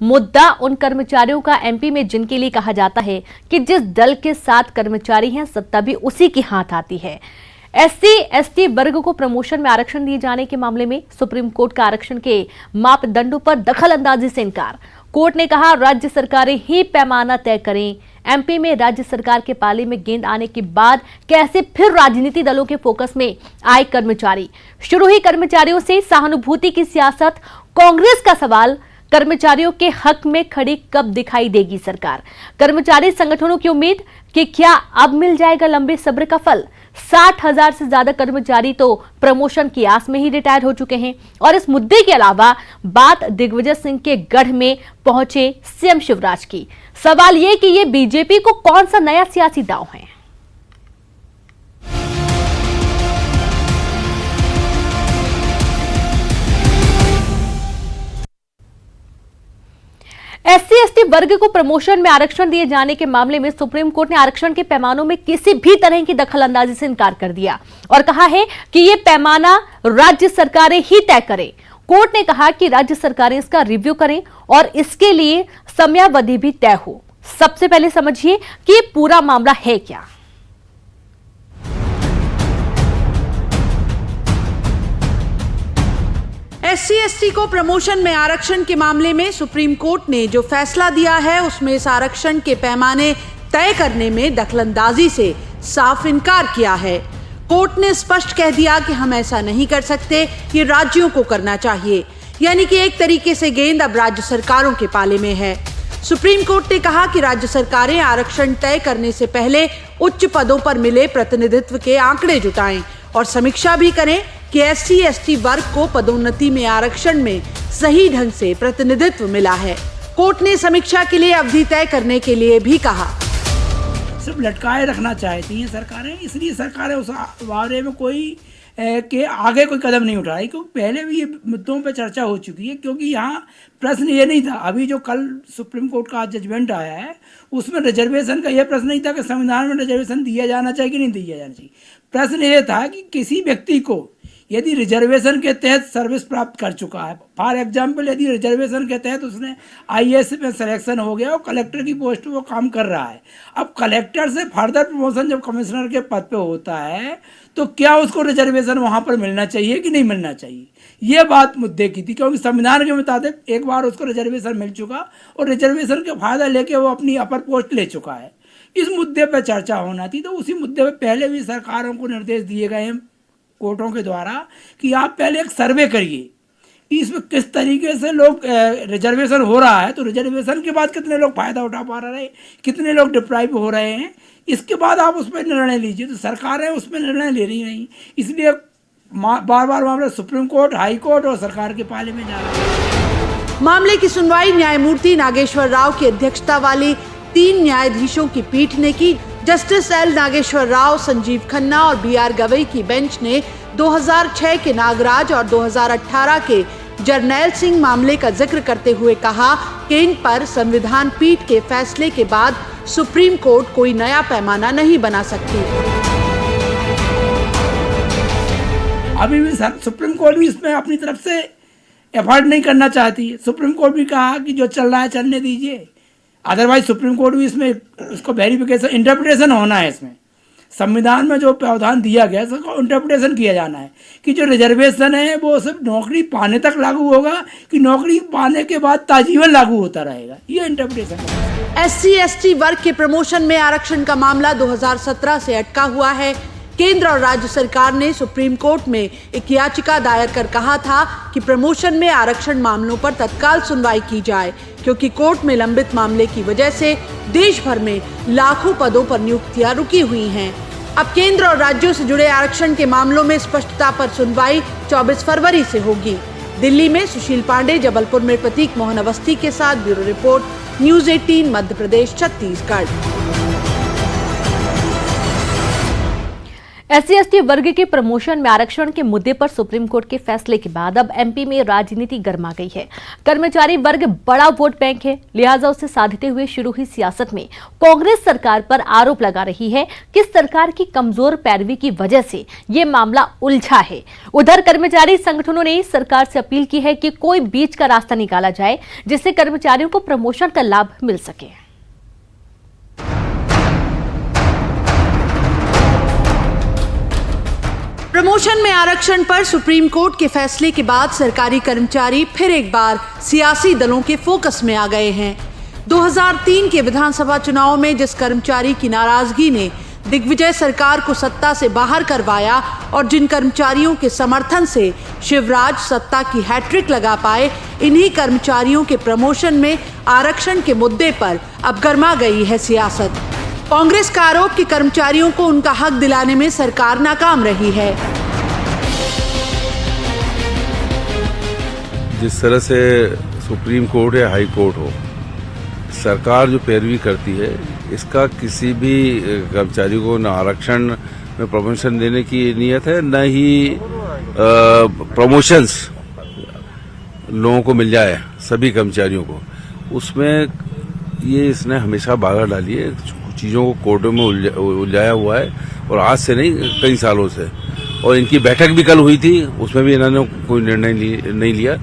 मुद्दा उन कर्मचारियों का एमपी में जिनके लिए कहा जाता है कि जिस दल के साथ कर्मचारी हैं सत्ता भी उसी के हाथ आती है। SC/ST वर्ग को प्रमोशन में आरक्षण दिए जाने के मामले में सुप्रीम कोर्ट का आरक्षण के मापदंडों पर दखल अंदाजी से इनकार। कोर्ट ने कहा राज्य सरकारें ही पैमाना तय करें। एमपी में राज्य सरकार के पाले में गेंद आने के बाद कैसे फिर राजनीति दलों के फोकस में आए कर्मचारी। शुरू ही कर्मचारियों से सहानुभूति की सियासत, कांग्रेस का सवाल, कर्मचारियों के हक में खड़ी कब दिखाई देगी सरकार। कर्मचारी संगठनों की उम्मीद कि क्या अब मिल जाएगा लंबे सब्र का फल। 60,000 से ज्यादा कर्मचारी तो प्रमोशन की आस में ही रिटायर हो चुके हैं। और इस मुद्दे के अलावा बात दिग्विजय सिंह के गढ़ में पहुंचे सीएम शिवराज की। सवाल ये कि ये बीजेपी को कौन सा नया सियासी दांव है। SC/ST वर्ग को प्रमोशन में आरक्षण दिए जाने के मामले में सुप्रीम कोर्ट ने आरक्षण के पैमानों में किसी भी तरह की दखलंदाजी से इनकार कर दिया और कहा है कि ये पैमाना राज्य सरकारें ही तय करें। कोर्ट ने कहा कि राज्य सरकारें इसका रिव्यू करें और इसके लिए समयावधि भी तय हो। सबसे पहले समझिए कि ये पूरा मामला है क्या। SC/ST को प्रमोशन में आरक्षण के मामले में सुप्रीम कोर्ट ने जो फैसला दिया है उसमें इस आरक्षण के पैमाने तय करने में दखलंदाजी से साफ इनकार किया है। कोर्ट ने स्पष्ट कह दिया कि हम ऐसा नहीं कर सकते, ये राज्यों को करना चाहिए। यानी कि एक तरीके से गेंद अब राज्य सरकारों के पाले में है। सुप्रीम कोर्ट ने कहा कि राज्य सरकारें आरक्षण तय करने से पहले उच्च पदों पर मिले प्रतिनिधित्व के आंकड़े जुटाएं और समीक्षा भी करें कि SC/ST वर्ग को पदोन्नति में आरक्षण में सही ढंग से प्रतिनिधित्व मिला है। कोर्ट ने समीक्षा के लिए अवधि तय करने के लिए भी कहा। सिर्फ लटकाए रखना चाहती हैं सरकारें, इसलिए सरकारें उस बारे में कोई के आगे कोई कदम नहीं उठा रही, क्योंकि पहले भी ये मुद्दों पर चर्चा हो चुकी है। क्योंकि यहाँ प्रश्न ये नहीं था, अभी जो कल सुप्रीम कोर्ट का जजमेंट आया है उसमें रिजर्वेशन का यह प्रश्न नहीं था कि संविधान में रिजर्वेशन दिया जाना चाहिए कि नहीं दिया जाना चाहिए। प्रश्न ये था कि किसी व्यक्ति को यदि रिजर्वेशन के तहत सर्विस प्राप्त कर चुका है, फॉर एग्जाम्पल यदि रिजर्वेशन के तहत उसने IAS में सिलेक्शन हो गया और कलेक्टर की पोस्ट वो काम कर रहा है, अब कलेक्टर से फर्दर प्रमोशन जब कमिश्नर के पद पे होता है तो क्या उसको रिजर्वेशन वहाँ पर मिलना चाहिए कि नहीं मिलना चाहिए, ये बात मुद्दे की थी। क्योंकि संविधान के मुताबिक एक बार उसको रिजर्वेशन मिल चुका और रिजर्वेशन का फायदा लेके वो अपनी अपर पोस्ट ले चुका है, इस मुद्दे पर चर्चा होना थी। तो उसी मुद्दे पर पहले भी सरकारों को निर्देश दिए गए हैं कोर्टों के द्वारा कि आप पहले एक सर्वे करिए कि इसमें किस तरीके से लोग रिजर्वेशन हो रहा है, तो रिजर्वेशन के बाद कितने लोग फ़ायदा उठा पा रहे हैं, कितने लोग डिप्राइव हो रहे हैं, इसके बाद आप उस पर निर्णय लीजिए। तो सरकारें उस पर निर्णय ले रही नहीं, इसलिए बार बार मामला सुप्रीम कोर्ट, हाई कोर्ट और सरकार के पाले में जा रहा है। मामले की सुनवाई न्यायमूर्ति नागेश्वर राव की अध्यक्षता वाली 3 न्यायाधीशों की पीठ ने की। जस्टिस L नागेश्वर राव, संजीव खन्ना और BR गवई की बेंच ने 2006 के नागराज और 2018 के जरनैल सिंह मामले का जिक्र करते हुए कहा कि इन पर संविधान पीठ के फैसले के बाद सुप्रीम कोर्ट कोई नया पैमाना नहीं बना सकती। अभी भी सुप्रीम कोर्ट भी इसमें अपनी तरफ से एफर्ट नहीं करना चाहती है। सुप्रीम कोर्ट भी कहा कि जो चल रहा है चलने दीजिए, अदरवाइज सुप्रीम कोर्ट भी इसमें इसको वेरिफिकेशन इंटरप्रिटेशन होना है। इसमें संविधान में जो प्रावधान दिया गया है उसको इंटरप्रिटेशन किया जाना है कि जो रिजर्वेशन है वो सिर्फ नौकरी पाने तक लागू होगा कि नौकरी पाने के बाद ताजीवन लागू होता रहेगा, ये इंटरप्रिटेशन है। SC/ST वर्ग के प्रमोशन में आरक्षण का मामला 2017 से अटका हुआ है। केंद्र और राज्य सरकार ने सुप्रीम कोर्ट में एक याचिका दायर कर कहा था कि प्रमोशन में आरक्षण मामलों पर तत्काल सुनवाई की जाए, क्योंकि कोर्ट में लंबित मामले की वजह से देश भर में लाखों पदों पर नियुक्तियां रुकी हुई हैं। अब केंद्र और राज्यों से जुड़े आरक्षण के मामलों में स्पष्टता पर सुनवाई 24 फरवरी से होगी। दिल्ली में सुशील पांडे, जबलपुर में प्रतीक मोहन अवस्थी के साथ bureau report, news 18 Madhya Pradesh, Chhattisgarh. SC/ST वर्ग के प्रमोशन में आरक्षण के मुद्दे पर सुप्रीम कोर्ट के फैसले के बाद अब एमपी में राजनीति गर्मा गई है। कर्मचारी वर्ग बड़ा वोट बैंक है, लिहाजा उसे साधते हुए शुरू हुई सियासत में कांग्रेस सरकार पर आरोप लगा रही है कि सरकार की कमजोर पैरवी की वजह से ये मामला उलझा है। उधर कर्मचारी संगठनों ने सरकार से अपील की है कि कोई बीच का रास्ता निकाला जाए जिससे कर्मचारियों को प्रमोशन का लाभ मिल सके। प्रमोशन में आरक्षण पर सुप्रीम कोर्ट के फैसले के बाद सरकारी कर्मचारी फिर एक बार सियासी दलों के फोकस में आ गए हैं। 2003 के विधानसभा चुनाव में जिस कर्मचारी की नाराजगी ने दिग्विजय सरकार को सत्ता से बाहर करवाया और जिन कर्मचारियों के समर्थन से शिवराज सत्ता की हैट्रिक लगा पाए, इन्हीं कर्मचारियों के प्रमोशन में आरक्षण के मुद्दे पर अब गर्मा गई है सियासत। कांग्रेस का आरोप कि कर्मचारियों को उनका हक दिलाने में सरकार नाकाम रही है। जिस तरह से सुप्रीम कोर्ट या हाई कोर्ट हो, सरकार जो पैरवी करती है, इसका किसी भी कर्मचारी को न आरक्षण में प्रमोशन देने की नीयत है, न ही प्रमोशंस लोगों को मिल जाए सभी कर्मचारियों को। उसमें ये इसने हमेशा बाधा डाली है, चीज़ों को कोर्टों में उलझाया हुआ है और आज से नहीं कई सालों से। और इनकी बैठक भी कल हुई थी, उसमें भी इन्होंने कोई निर्णय नहीं लिया।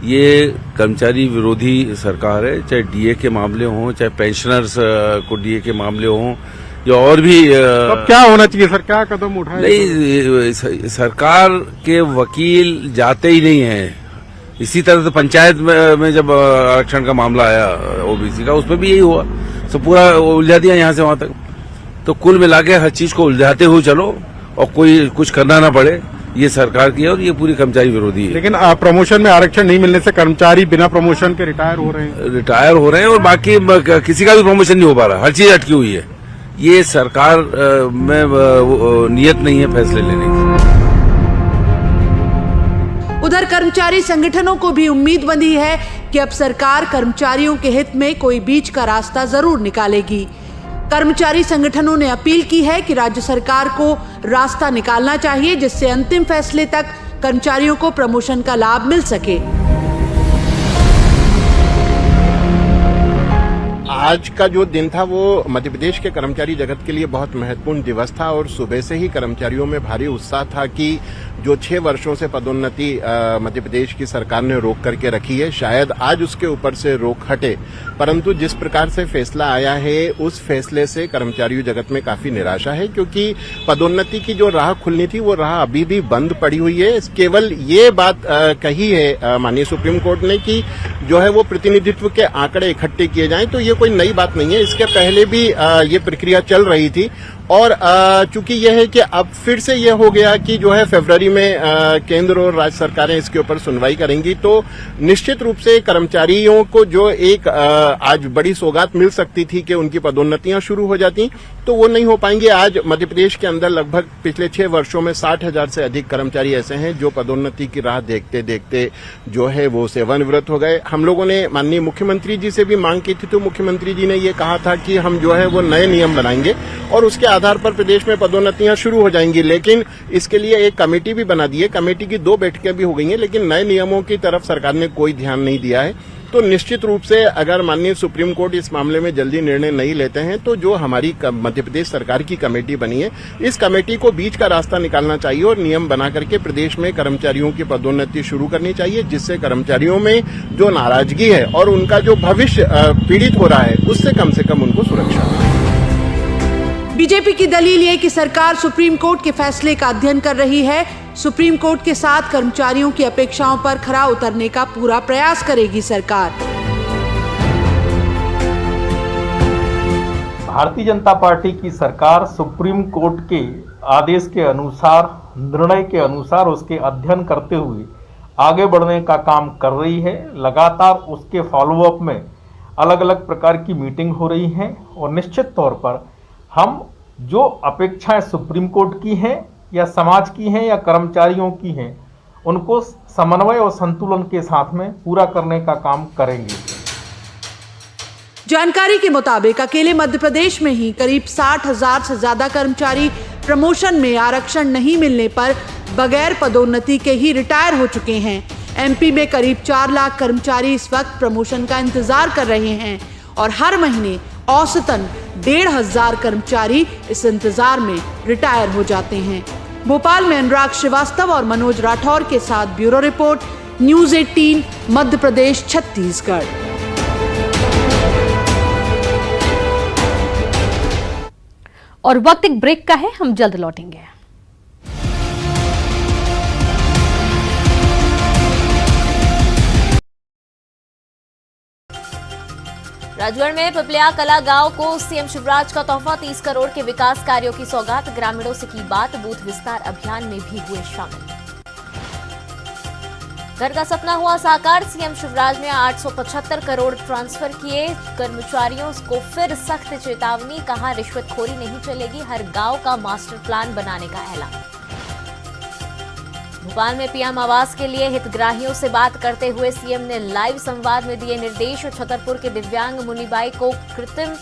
ये कर्मचारी विरोधी सरकार है, चाहे डीए के मामले हों, चाहे पेंशनर्स को डीए के मामले हों या और भी। अब क्या होना चाहिए सर, क्या कदम उठाए? नहीं, सरकार के वकील जाते ही नहीं है। इसी तरह से पंचायत में जब आरक्षण का मामला आया ओबीसी का, उसमें भी यही हुआ, तो पूरा उलझा दिया यहाँ से वहां तक। तो कुल मिला के हर चीज को उलझाते हुए चलो और कोई कुछ करना ना पड़े, ये सरकार की है और ये पूरी कर्मचारी विरोधी है। लेकिन प्रमोशन में आरक्षण नहीं मिलने से कर्मचारी बिना प्रमोशन के रिटायर हो रहे हैं और बाकी किसी का भी प्रमोशन नहीं हो पा रहा, हर चीज अटकी हुई है। ये सरकार में नियत नहीं है फैसले लेने की। उधर कर्मचारी संगठनों को भी उम्मीद बंधी है कि अब सरकार कर्मचारियों के हित में कोई बीच का रास्ता जरूर निकालेगी। कर्मचारी संगठनों ने अपील की है कि राज्य सरकार को रास्ता निकालना चाहिए जिससे अंतिम फैसले तक कर्मचारियों को प्रमोशन का लाभ मिल सके। आज का जो दिन था वो मध्य प्रदेश के कर्मचारी जगत के लिए बहुत महत्वपूर्ण दिवस था और सुबह से ही कर्मचारियों में भारी उत्साह था कि जो 6 वर्षों से पदोन्नति मध्य प्रदेश की सरकार ने रोक करके रखी है, शायद आज उसके ऊपर से रोक हटे। परंतु जिस प्रकार से फैसला आया है, उस फैसले से कर्मचारियों जगत में काफी निराशा है, क्योंकि पदोन्नति की जो राह खुलनी थी वो राह अभी भी बंद पड़ी हुई है। केवल ये बात कही है माननीय सुप्रीम कोर्ट ने कि जो है वो प्रतिनिधित्व के आंकड़े इकट्ठे किए जाएं, तो ये कोई नई बात नहीं है। इसके पहले भी ये प्रक्रिया चल रही थी और चूंकि यह है कि अब फिर से यह हो गया कि जो है फरवरी में केंद्र और राज्य सरकारें इसके ऊपर सुनवाई करेंगी, तो निश्चित रूप से कर्मचारियों को जो एक आज बड़ी सौगात मिल सकती थी कि उनकी पदोन्नतियां शुरू हो जाती, तो वो नहीं हो पाएंगे। आज मध्य प्रदेश के अंदर लगभग पिछले 6 वर्षों में 60,000 से अधिक कर्मचारी ऐसे हैं जो पदोन्नति की राह देखते देखते जो है वो सेवानिवृत्त हो गए। हम लोगों ने माननीय मुख्यमंत्री जी से भी मांग की थी, तो मुख्यमंत्री जी ने ये कहा था कि हम जो है वो नए नियम बनाएंगे और उसके आधार पर प्रदेश में पदोन्नतियां शुरू हो जाएंगी। लेकिन इसके लिए एक कमेटी भी बना दी है, कमेटी की 2 बैठकें भी हो गई हैं, लेकिन नए नियमों की तरफ सरकार ने कोई ध्यान नहीं दिया है। तो निश्चित रूप से अगर माननीय सुप्रीम कोर्ट इस मामले में जल्दी निर्णय नहीं लेते हैं, तो जो हमारी मध्य प्रदेश सरकार की कमेटी बनी है, इस कमेटी को बीच का रास्ता निकालना चाहिए और नियम बना करके प्रदेश में कर्मचारियों की पदोन्नति शुरू करनी चाहिए, जिससे कर्मचारियों में जो नाराजगी है और उनका जो भविष्य पीड़ित हो रहा है, उससे कम उनको सुरक्षा मिले। बीजेपी की दलील ये कि सरकार सुप्रीम कोर्ट के फैसले का अध्ययन कर रही है, सुप्रीम कोर्ट के साथ कर्मचारियों की अपेक्षाओं पर खरा उतरने का पूरा प्रयास करेगी सरकार। भारतीय जनता पार्टी की सरकार सुप्रीम कोर्ट के आदेश के अनुसार, निर्णय के अनुसार उसके अध्ययन करते हुए आगे बढ़ने का काम कर रही है। लगातार उसके फॉलोअप में अलग अलग प्रकार की मीटिंग हो रही है और निश्चित तौर पर हम जो अपेक्षाएं सुप्रीम कोर्ट की हैं या समाज की हैं या कर्मचारियों की हैं, उनको समन्वय और संतुलन के साथ में पूरा करने का काम करेंगे। जानकारी के मुताबिक अकेले मध्य प्रदेश में ही करीब 60,000 से ज्यादा कर्मचारी प्रमोशन में आरक्षण नहीं मिलने पर बगैर पदोन्नति के ही रिटायर हो चुके हैं। एमपी में करीब 4 लाख कर्मचारी इस वक्त प्रमोशन का इंतजार कर रहे हैं और हर महीने औसतन 1,500 कर्मचारी इस इंतजार में रिटायर हो जाते हैं। भोपाल में अनुराग श्रीवास्तव और मनोज राठौर के साथ bureau report, news 18, Madhya Pradesh, Chhattisgarh. और वक्त एक ब्रेक का है, हम जल्द लौटेंगे। राजगढ़ में पिपलिया कला गांव को सीएम शिवराज का तोहफा, 30 करोड़ के विकास कार्यों की सौगात। ग्रामीणों से की बात, बूथ विस्तार अभियान में भी हुए शामिल। घर का सपना हुआ साकार, सीएम शिवराज ने 875 करोड़ ट्रांसफर किए। कर्मचारियों को फिर सख्त चेतावनी, कहा रिश्वतखोरी नहीं चलेगी, हर गांव का मास्टर प्लान बनाने का ऐलान। भोपाल में पीएम आवास के लिए हितग्राहियों से बात करते हुए सीएम ने लाइव संवाद में दिए निर्देश। छतरपुर के दिव्यांग मुनिबाई को कृत्रिम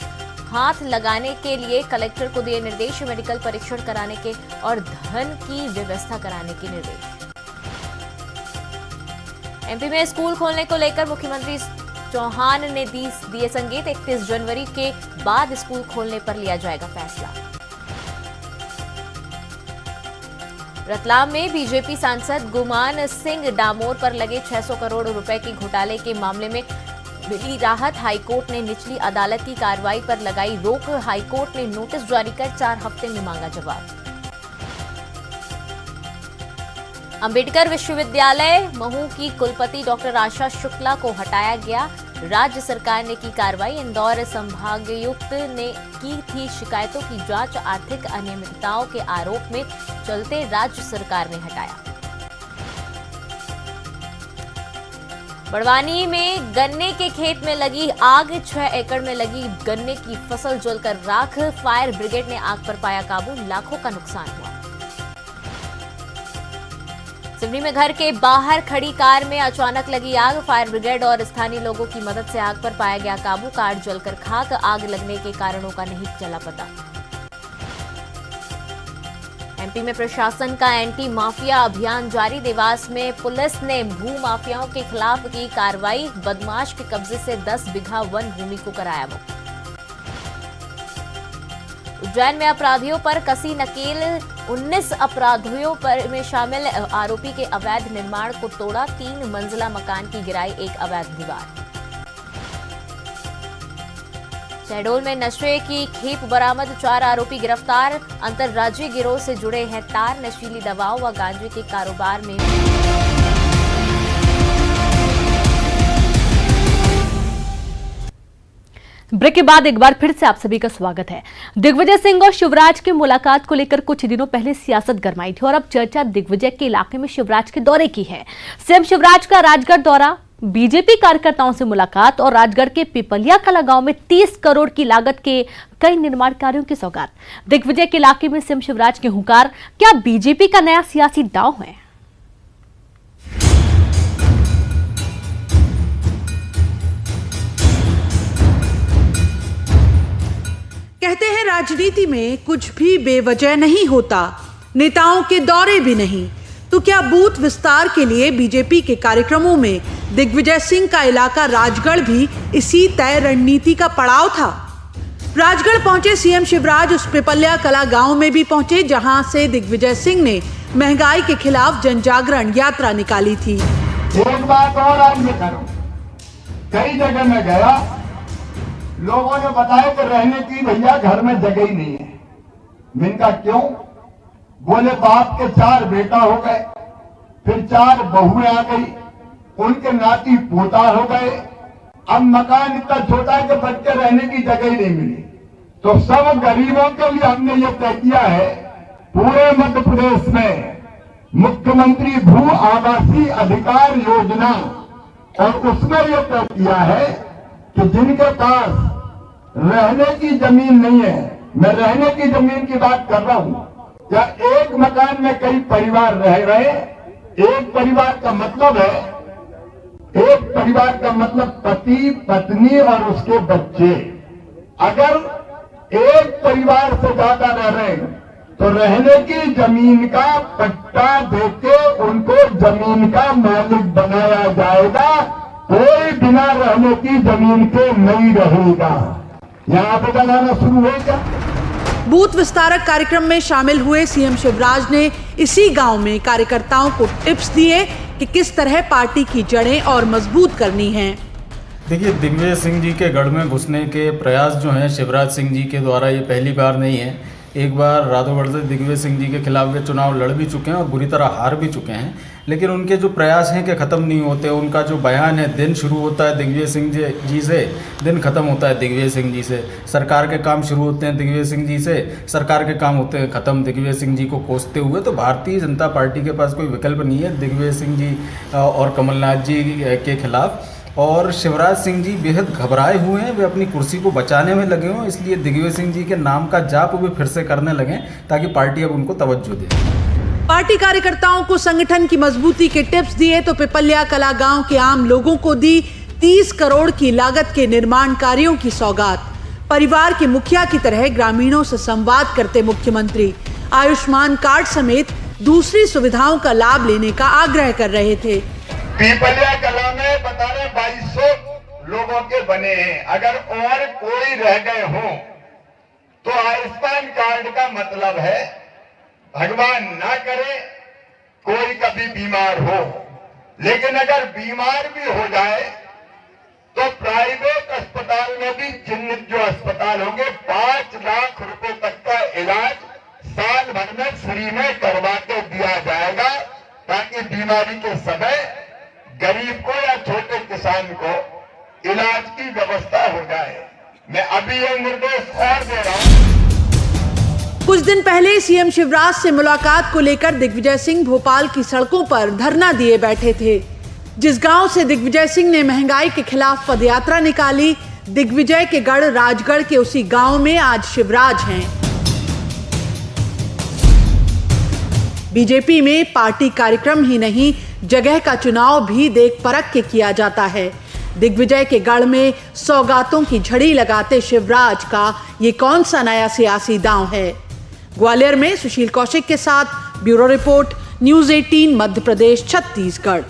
हाथ लगाने के लिए कलेक्टर को दिए निर्देश। मेडिकल परीक्षण कराने के और धन की व्यवस्था कराने के निर्देश। एमपी में स्कूल खोलने को लेकर मुख्यमंत्री चौहान ने दिए संकेत। 31 जनवरी के बाद स्कूल खोलने पर लिया जाएगा फैसला। रतलाम में बीजेपी सांसद गुमान सिंह डामोर पर लगे 600 करोड़ रुपए के घोटाले के मामले में मिली राहत। हाईकोर्ट ने निचली अदालत की कार्रवाई पर लगाई रोक। हाईकोर्ट ने नोटिस जारी कर 4 हफ्ते में मांगा जवाब। अंबेडकर विश्वविद्यालय महू की कुलपति डॉक्टर आशा शुक्ला को हटाया गया। राज्य सरकार ने की कार्रवाई। इंदौर संभागायुक्त ने की थी शिकायतों की जांच। आर्थिक अनियमितताओं के आरोप में चलते राज्य सरकार ने हटाया। बड़वानी में गन्ने के खेत में लगी आग, 6 एकड़ में लगी गन्ने की फसल जलकर राख। फायर ब्रिगेड ने आग पर पाया काबू, लाखों का नुकसान हुआ। सिवनी में घर के बाहर खड़ी कार में अचानक लगी आग। फायर ब्रिगेड और स्थानीय लोगों की मदद से आग पर पाया गया काबू। कार जलकर खाक, आग लगने के कारणों का नहीं चला पता। एमपी में प्रशासन का एंटी माफिया अभियान जारी। देवास में पुलिस ने भू माफियाओं के खिलाफ की कार्रवाई। बदमाश के कब्जे से 10 बीघा वन भूमि को कराया मुक्त। उज्जैन में अपराधियों पर कसी नकेल। 19 अपराधियों पर में शामिल आरोपी के अवैध निर्माण को तोड़ा। 3 मंजिला मकान की गिराई एक अवैध दीवार। शहडोल में नशे की खेप बरामद, 4 आरोपी गिरफ्तार। अंतर्राज्यीय गिरोह से जुड़े हैं तार। नशीली दवाओं व गांजे के कारोबार में। ब्रेक के बाद एक बार फिर से आप सभी का स्वागत है। दिग्विजय सिंह और शिवराज की मुलाकात को लेकर कुछ दिनों पहले सियासत गरमाई थी और अब चर्चा दिग्विजय के इलाके में शिवराज के दौरे की है। सीएम शिवराज का राजगढ़ दौरा, बीजेपी कार्यकर्ताओं से मुलाकात और राजगढ़ के पिपलिया कला गांव में 30 करोड़ की लागत के कई निर्माण कार्यों की सौगात। दिग्विजय के इलाके में सीएम शिवराज के हुंकार, क्या बीजेपी का नया सियासी दांव है? कहते हैं राजनीति में कुछ भी बेवजह नहीं होता, नेताओं के दौरे भी नहीं। तो क्या बूथ विस्तार के लिए बीजेपी के कार्यक्रमों में दिग्विजय सिंह का इलाका राजगढ़ भी इसी तय रणनीति का पड़ाव था? राजगढ़ पहुंचे सीएम शिवराज उस पिपलिया कला गांव में भी पहुंचे जहां से दिग्विजय सिंह ने महंगाई के खिलाफ जनजागरण यात्रा निकाली थी। एक बात और आज मैं करूं, कई जगह मैं गया, लोगों ने बताया कि रहने की भैया घर में जगह ही नहीं है। मैंने कहा क्यों? बोले बाप के 4 बेटा हो गए, फिर 4 बहुएं आ गई, उनके नाती पोता हो गए, अब मकान इतना छोटा है कि बच्चे रहने की जगह ही नहीं मिली। तो सब गरीबों के लिए हमने ये तय किया है, पूरे मध्य प्रदेश में मुख्यमंत्री भू आवासीय अधिकार योजना, और उसमें यह तय किया है कि जिनके पास रहने की जमीन नहीं है, मैं रहने की जमीन की बात कर रहा हूं, या एक मकान में कई परिवार रह रहे, एक परिवार का मतलब है, एक परिवार का मतलब पति पत्नी और उसके बच्चे। अगर एक परिवार से ज्यादा रह रहे तो रहने की जमीन का पट्टा देके उनको जमीन का मालिक बनाया जाएगा। कोई बिना रहने की जमीन के नहीं रहेगा। यहाँ पे बनाना शुरू होगा। बूथ विस्तारक कार्यक्रम में शामिल हुए सीएम शिवराज ने इसी गांव में कार्यकर्ताओं को टिप्स दिए कि किस तरह पार्टी की जड़ें और मजबूत करनी हैं। देखिए, दिग्विजय सिंह जी के गढ़ में घुसने के प्रयास जो हैं शिवराज सिंह जी के द्वारा, ये पहली बार नहीं है। एक बार राधौगढ़ से दिग्विजय सिंह जी के खिलाफ वे चुनाव लड़ भी चुके हैं और बुरी तरह हार भी चुके हैं, लेकिन उनके जो प्रयास हैं कि ख़त्म नहीं होते। उनका जो बयान है, दिन शुरू होता है दिग्विजय सिंह जी से, दिन ख़त्म होता है दिग्विजय सिंह जी से। सरकार के काम शुरू होते हैं दिग्विजय सिंह जी से, सरकार के काम होते हैं ख़त्म दिग्विजय सिंह जी को कोसते हुए। तो भारतीय जनता पार्टी के पास कोई विकल्प नहीं है दिग्विजय सिंह जी और कमलनाथ जी के खिलाफ। और शिवराज सिंह जी बेहद घबराए हुए हैं, वे अपनी कुर्सी को बचाने में लगे हों, इसलिए दिग्विजय सिंह जी के नाम का जाप वे फिर से करने लगें ताकि पार्टी अब उनको तवज्जो दे। पार्टी कार्यकर्ताओं को संगठन की मजबूती के टिप्स दिए तो पिपल्या कला गांव के आम लोगों को दी 30 करोड़ की लागत के निर्माण कार्यों की सौगात। परिवार के मुखिया की तरह ग्रामीणों से संवाद करते मुख्यमंत्री आयुष्मान कार्ड समेत दूसरी सुविधाओं का लाभ लेने का आग्रह कर रहे थे। पीपलिया कला में बता रहे 2200 लोगों के बने हैं। अगर और कोई रह गए हों तो आयुष्मान कार्ड का मतलब है भगवान ना करे कोई कभी बीमार हो, लेकिन अगर बीमार भी हो जाए तो प्राइवेट अस्पताल में भी चिन्हित जो अस्पताल होंगे 5 लाख रुपए तक का इलाज साल भर में फ्री में करवा के दिया जाएगा, ताकि बीमारी के समय गरीब को या छोटे किसान को इलाज की व्यवस्था हो जाए। मैं अभी ये निर्देश और दे रहा हूं। कुछ दिन पहले सीएम शिवराज से मुलाकात को लेकर दिग्विजय सिंह भोपाल की सड़कों पर धरना दिए बैठे थे। जिस गांव से दिग्विजय सिंह ने महंगाई के खिलाफ पदयात्रा निकाली, दिग्विजय के गढ़ राजगढ़ के उसी गांव में आज शिवराज हैं। बीजेपी में पार्टी कार्यक्रम ही नहीं, जगह का चुनाव भी देख परख के किया जाता है। दिग्विजय के गढ़ में सौगातों की झड़ी लगाते शिवराज का ये कौन सा नया सियासी दांव है। ग्वालियर में सुशील कौशिक के साथ bureau report, news 18 Madhya Pradesh Chhattisgarh.